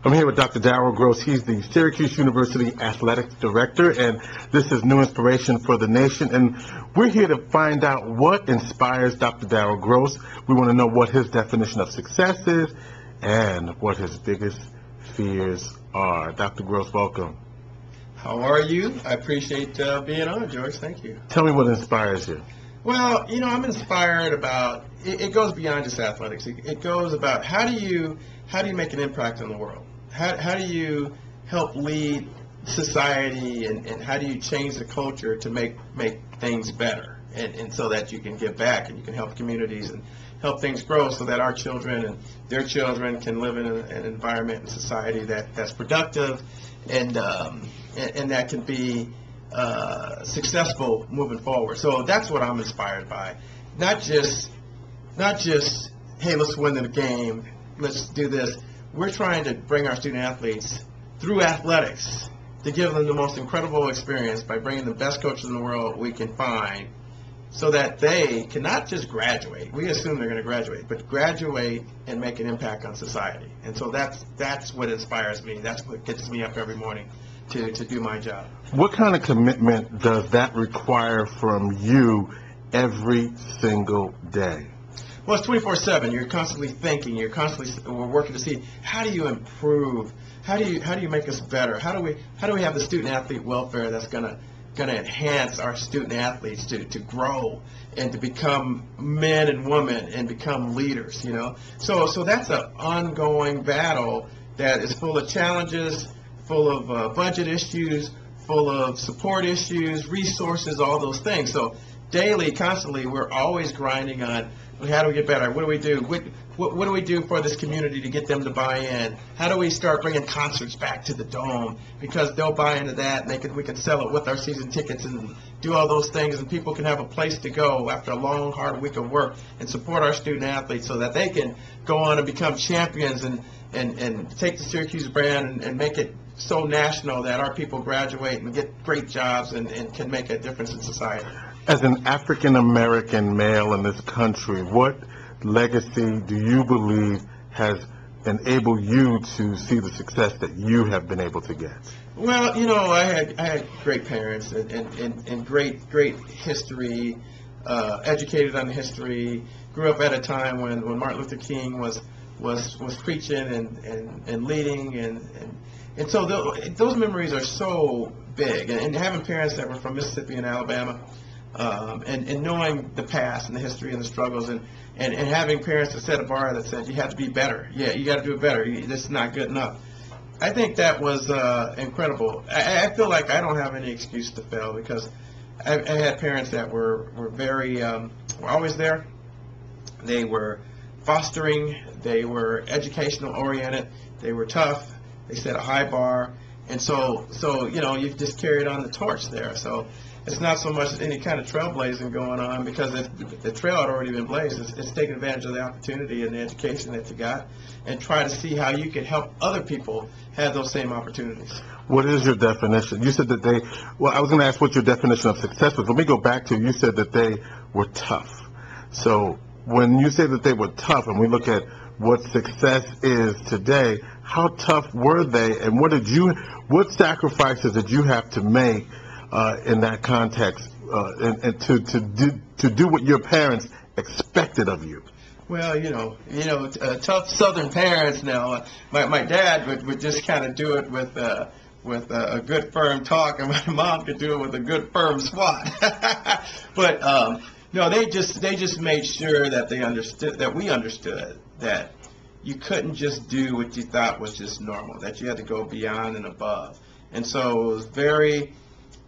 I'm here with Dr. Daryl Gross. He's the Syracuse University Athletic Director, and this is New Inspiration for the Nation. And we're here to find out what inspires Dr. Daryl Gross. We want to know what his definition of success is and what his biggest fears are. Dr. Gross, welcome. How are you? I appreciate being on, George. Thank you. Tell me what inspires you. Well, I'm inspired about, it goes beyond just athletics. It goes about how do you make an impact on the world? How do you help lead society, and how do you change the culture to make things better, and so that you can give back and you can help communities and help things grow so that our children and their children can live in an environment and society that's productive and that can be successful moving forward. So that's what I'm inspired by. Not just hey, let's win the game, let's do this. We're trying to bring our student athletes through athletics to give them the most incredible experience by bringing the best coaches in the world we can find, so that they can not just graduate. We assume they're going to graduate, but graduate and make an impact on society. And so that's what inspires me. That's what gets me up every morning to do my job. What kind of commitment does that require from you every single day? Well, it's 24/7. You're constantly thinking. We're working to see how do you improve. How do you make us better? How do we have the student athlete welfare that's gonna enhance our student athletes to grow and to become men and women and become leaders. So that's an ongoing battle that is full of challenges, full of budget issues, full of support issues, resources, all those things. So daily, constantly, we're always grinding on how do we get better? What do we do? What do we do for this community to get them to buy in? How do we start bringing concerts back to the Dome? Because they'll buy into that, and we can sell it with our season tickets and do all those things, and people can have a place to go after a long, hard week of work and support our student athletes so that they can go on and become champions and take the Syracuse brand and make it so national that our people graduate and get great jobs and can make a difference in society. As an African-American male in this country, what legacy do you believe has enabled you to see the success that you have been able to get? Well, I had great parents and great history, educated on history, grew up at a time when Martin Luther King was preaching and leading, and so those memories are so big, and having parents that were from Mississippi and Alabama, and knowing the past and the history and the struggles, and having parents that set a bar that said you have to be better. Yeah, you got to do it better. This is not good enough. I think that was incredible. I feel like I don't have any excuse to fail, because I had parents that were very were always there. They were fostering. They were educational oriented. They were tough. They set a high bar, and so you've just carried on the torch there. So it's not so much any kind of trailblazing going on, because the trail had already been blazed. It's taking advantage of the opportunity and the education that you got, and try to see how you can help other people have those same opportunities. What is your definition? You said that I was going to ask what your definition of success was. Let me go back to, you said that they were tough. So when you say that they were tough, and we look at what success is today, how tough were they, and what sacrifices did you have to make in that context, and to do what your parents expected of you? Well, tough Southern parents. Now, my dad would just kind of do it with a good firm talk, and my mom could do it with a good firm swat. But no, they just made sure that we understood that you couldn't just do what you thought was just normal, that you had to go beyond and above. And so it was very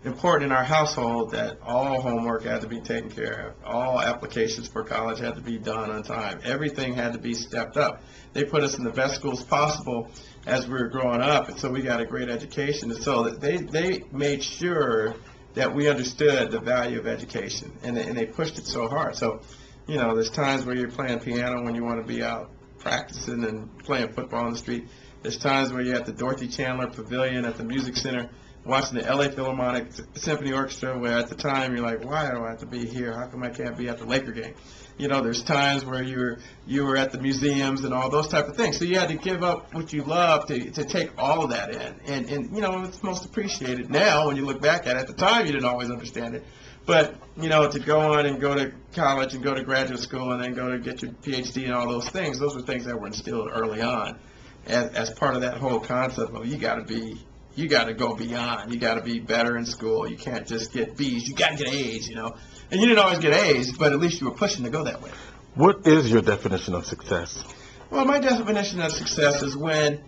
important in our household that all homework had to be taken care of. All applications for college had to be done on time. Everything had to be stepped up. They put us in the best schools possible as we were growing up, and so we got a great education. And so they made sure that we understood the value of education, and they pushed it so hard. So, there's times where you're playing piano when you want to be out practicing and playing football on the street. There's times where you're at the Dorothy Chandler Pavilion at the Music Center watching the LA Philharmonic Symphony Orchestra, where at the time you're like, why do I have to be here? How come I can't be at the Laker game? You know, there's times where you were at the museums and all those type of things. So you had to give up what you love to take all of that in. And you know, it's most appreciated now when you look back at it. At the time, you didn't always understand it. But, you know, to go on and go to college and go to graduate school and then go to get your PhD and all those things, those were things that were instilled early on as part of that whole concept of you got to go beyond. You got to be better in school. You can't just get B's. You got to get A's, you know. And you didn't always get A's, but at least you were pushing to go that way. What is your definition of success? Well, my definition of success is when,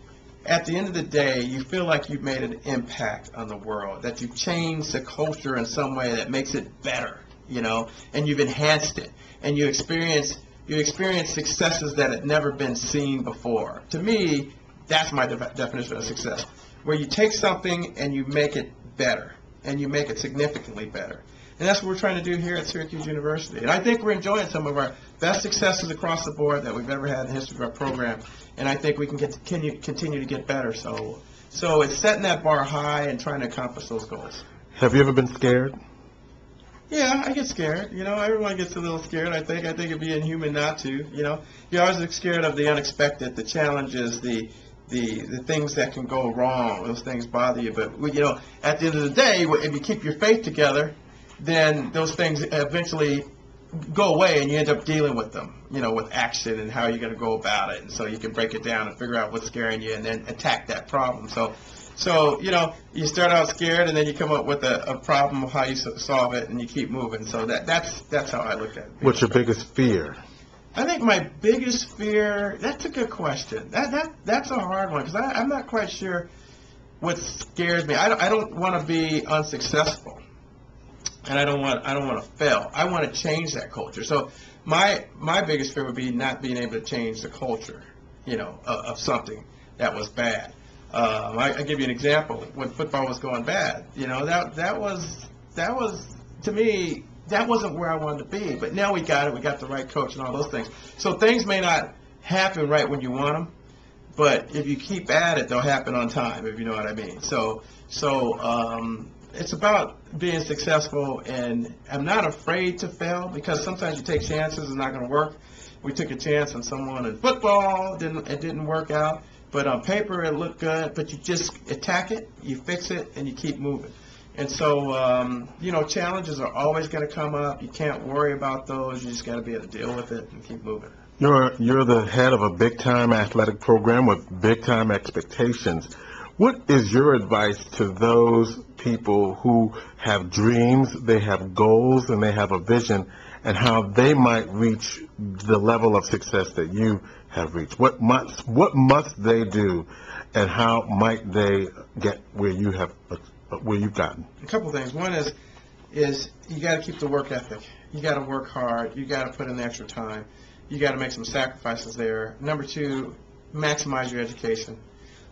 at the end of the day, you feel like you've made an impact on the world, that you've changed the culture in some way that makes it better, you know, and you've enhanced it, and you experience successes that had never been seen before. To me, that's my definition of success, where you take something and you make it better, and you make it significantly better. And that's what we're trying to do here at Syracuse University. And I think we're enjoying some of our best successes across the board that we've ever had in the history of our program. And I think we can continue to get better. So it's setting that bar high and trying to accomplish those goals. Have you ever been scared? Yeah, I get scared. You know, everyone gets a little scared. I think it'd be inhuman not to. You know, you're always scared of the unexpected, the challenges, the things that can go wrong. Those things bother you. But, you know, at the end of the day, if you keep your faith together, then those things eventually go away and you end up dealing with them, you know, with action and how you're going to go about it. And so you can break it down and figure out what's scaring you and then attack that problem. So you know, you start out scared and then you come up with a problem of how you solve it and you keep moving. So that's how I look at it. What's your biggest fear? I think my biggest fear, that's a good question. That's a hard one because I'm not quite sure what scares me. I don't want to be unsuccessful. And I don't want to fail. I want to change that culture. So my biggest fear would be not being able to change the culture, you know, of something that was bad. I give you an example. When football was going bad, you know, that was to me, that wasn't where I wanted to be. But now we got it. We got the right coach and all those things. So things may not happen right when you want them, but if you keep at it, they'll happen on time. If you know what I mean. So it's about being successful, and I'm not afraid to fail because sometimes you take chances, it's not going to work. We took a chance on someone in football, it didn't work out, but on paper it looked good, but you just attack it, you fix it, and you keep moving. And so, you know, challenges are always going to come up. You can't worry about those. You just got to be able to deal with it and keep moving. You're the head of a big-time athletic program with big-time expectations. What is your advice to those people who have dreams, they have goals, and they have a vision, and how they might reach the level of success that you have reached? What must they do, and how might they get where you've gotten? A couple things. One is you got to keep the work ethic. You got to work hard. You got to put in the extra time. You got to make some sacrifices there. Number two, maximize your education.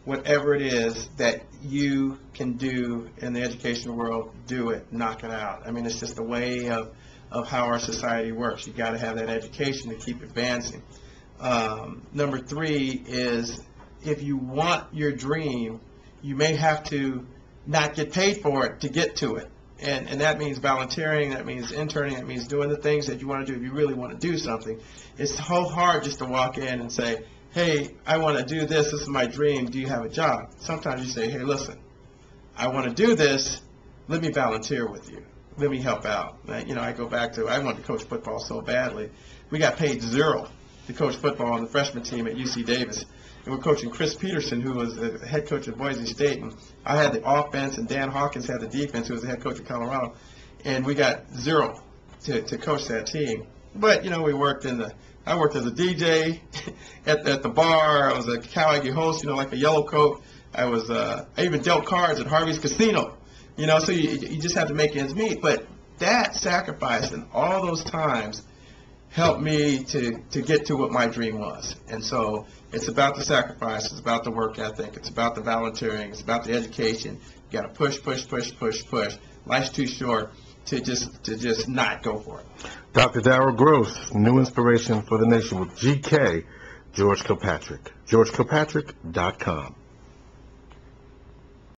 Whatever it is that you can do in the education world, do it, knock it out. I mean, it's just a way of how our society works. You got to have that education to keep advancing. Number three is if you want your dream, you may have to not get paid for it to get to it. And that means volunteering, that means interning, that means doing the things that you want to do if you really want to do something. It's so hard just to walk in and say, hey, I want to do this. This is my dream. Do you have a job? Sometimes you say, hey, listen, I want to do this. Let me volunteer with you. Let me help out. You know, I go back to, I wanted to coach football so badly. We got paid $0 to coach football on the freshman team at UC Davis. And we're coaching Chris Peterson, who was the head coach at Boise State. And I had the offense, and Dan Hawkins had the defense, who was the head coach of Colorado. And we got $0 to coach that team. But, you know, I worked as a DJ at the bar. I was a karaoke host, you know, like a yellow coat. I even dealt cards at Harvey's Casino, you know, so you just have to make ends meet. But that sacrifice and all those times helped me to get to what my dream was. And so it's about the sacrifice, it's about the work ethic, it's about the volunteering, it's about the education. You got to push. Life's too short to just not go for it. Dr. Daryl Gross, New Inspiration for the Nation with GK, George Kilpatrick. GeorgeKilpatrick.com.